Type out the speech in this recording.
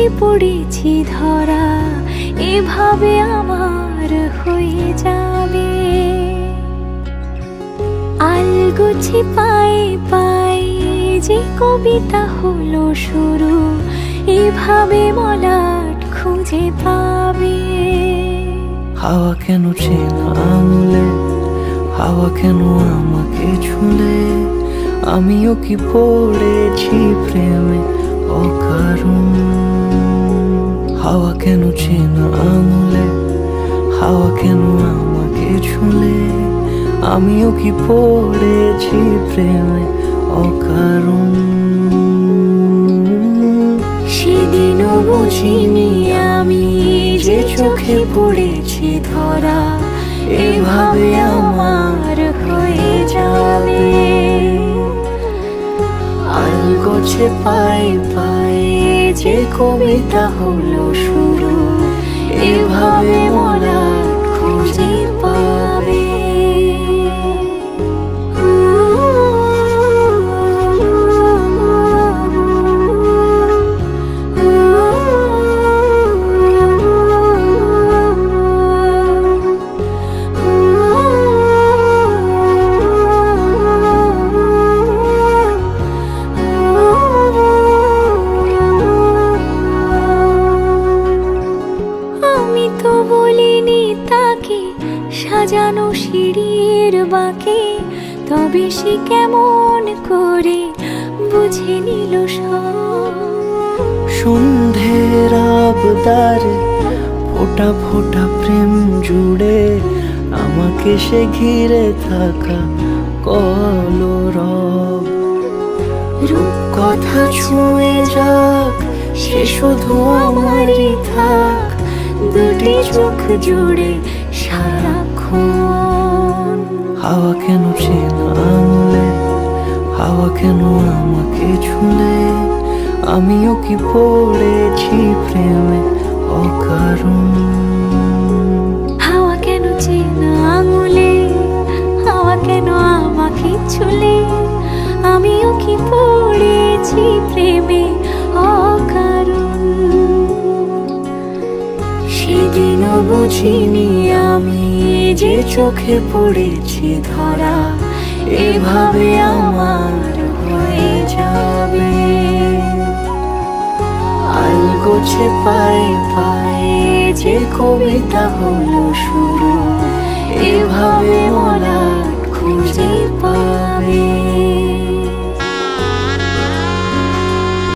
চোখে পড়েছি ধরা, এভাবে আমার হয়ে যাবে। আলগোছে পায়ে পায়ে যে কবিতা হলো শুরু, এভাবে মলাট খুঁজে পাবে। হাওয়া কেন চেনা আঙুলে, হাওয়া কেন আমাকে ছুলে, আমিও কি পড়েছি প্রেমে অকারণ। হাওয়া কেন চেনা আঙুলে, হাওয়া কেন আমাকে ছুলে, আমিও কি পড়েছি প্রেমে অকারণ। সেদিনও বুঝিনি আমি যে চোখে পড়েছি ধরা, এভাবে আমার হয়ে যাবে। আলগোছে পায়ে পায়ে যে কবিতা হলো শুরু, এভাবে মলাট খুঁজে পাবে। আমি তো বলিনি তাকে সাজানো সিঁড়ির বাঁকে, তবে সে কেমন করে বুঝে নিল সব। সন্ধ্যের আবদারে ফোটা ফোটা প্রেম জুড়ে, আমাকে সে ঘিরে থাকা কলরব। রূপকথা ছুঁয়ে যাক, সে শুধু আমারই থাক, দুটি চোখ জুড়ে সারাক্ষণ। হাওয়া কেন চেনা আঙুলে, হাওয়া কেন আমাকে ছুলে, আমিও কি পড়েছি প্রেমে অকারণ। হাওয়া কেন চেনা আঙুলে, হাওয়া কেন আমাকে ছুলে, আমিও কি পড়েছি প্রেমে অকারণ। সেদিনও বুঝিনি আমি যে চোখে পড়েছি ধরা, এভাবে আমার হয়ে যাবে। আলগোছে পায়ে পায়ে যে কবিতা হলো শুরু, এভাবে মলাট খুঁজে পাবে।